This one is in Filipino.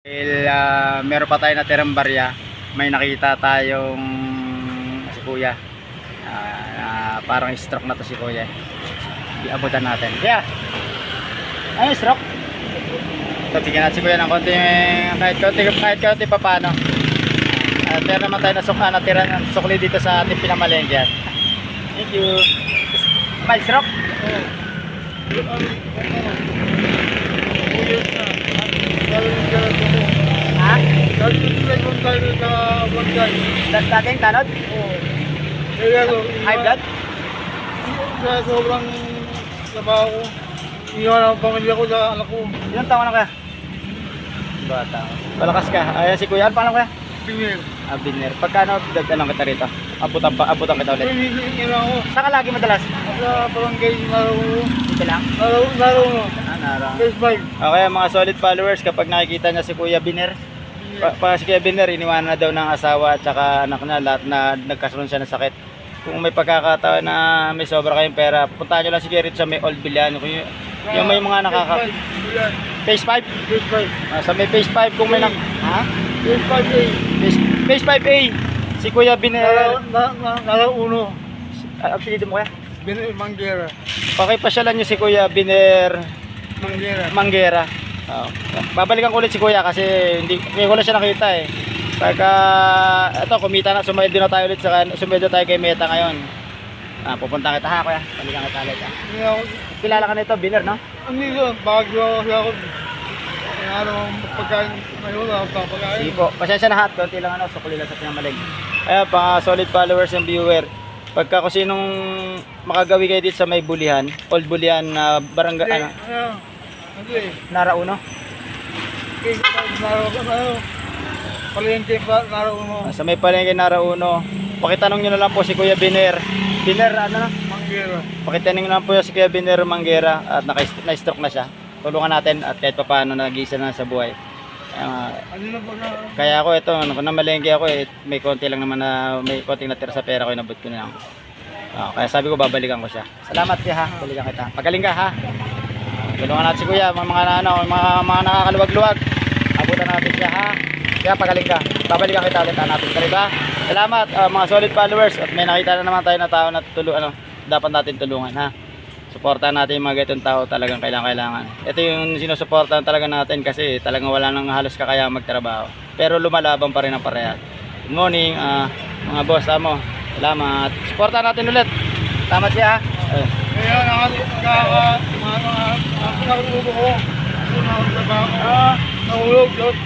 Dahil meron pa tayo natirang barya, may nakita tayong si kuya. Parang stroke na to si kuya. Iabutan natin. Kaya, ano stroke? So, bigyan natin si kuya ng konti, kahit konti pa paano. Meron naman tayo natira ng sukli dito sa ating pinamalengke. Thank you. May stroke? Ha? Dating tanod? High blood? Sa sobrang trabaho ko, iniwan ang pamilya ko sa anak ko. Ilang taon na kaya? Bata. Palakas ka. Ayan si kuya. Ano pangalan kuya? Pingin. Biner. Pagkano dagdagan kita rito? Abutan kita ulit. Pingin ako. Saan ka lagi madalas? Sa barangay Naraw. Dito lang? Naraw no. Nara. Best buy. Okay, mga solid followers, kapag nakikita niya si Kuya Biner, si Kuya Biner, iniwanan na daw ng asawa at saka anak niya, lahat na nagkasunod siya ng sakit. Kung may pagkakataon na may sobra kayong pera, puntahan nyo lang si Gerrit sa may Old Villano. Yung may mga Phase 5? Best buy. Sa may Phase 5 kung may Ha? Best buy. Phase 5A, si Kuya Biner. Naraw uno. Apelido mo kaya? Manggera. Pakipasyalan nyo si Kuya Biner Manggera. Babalikan ko ulit si Kuya kasi hindi ko lang siya nakita eh. Pagka ito kumita na, sumeldo na tayo ulit sumeldo tayo kay Meta ngayon. Pupunta kita ha Kuya. Balikan kita ulit ha. Kilala ka nito, Biner no? Hindi ko, bagyo ako. Ano, pagkain ngayon, pagkain. Sige po, pasensya na ha, konti lang sukli lang sa pinamalig. Ayan, pang solid followers and viewer. Pagka kung sinong makagawi kayo dito sa may Bulihan, Old Bulihan na barangay, Narauno. Palengke pa, Narauno. Sa may palengke Narauno, pakitanong nyo na lang po si Kuya Biner. Biner, ano na? Manggera. Pakitanong nyo lang po si Kuya Biner Manggera at na-stroke na siya. Tulungan natin at kahit pa paano nag-iisa na sa buhay. Ano na po na? Kaya ako ito, kung namalengke ako may konti lang naman na may konting natira sa pera ko, inabot ko na lang. Kaya sabi ko babalikan ko siya. Salamat Kuya ha, balikan kita. Pagaling ka ha. Tulungan natin si Kuya, mga nakakaluwag-luwag. Abutan natin siya ha. Kaya pagaling ka. Babalikan kita ulit natin. Diba? Salamat mga solid followers at may nakita na naman tayo na tao na dapat natin tulungan ha. Suportahan natin yung mga ganitong tao, talagang kailangan. Ito yung sinusuportahan talaga natin kasi talagang wala nang halos kakaya magtrabaho. Pero lumalaban pa rin ang parehas. Good morning mga boss mo. Salamat. Suportahan natin ulit. Salamat siya. Kaya nakakulubo ko. Nahulog.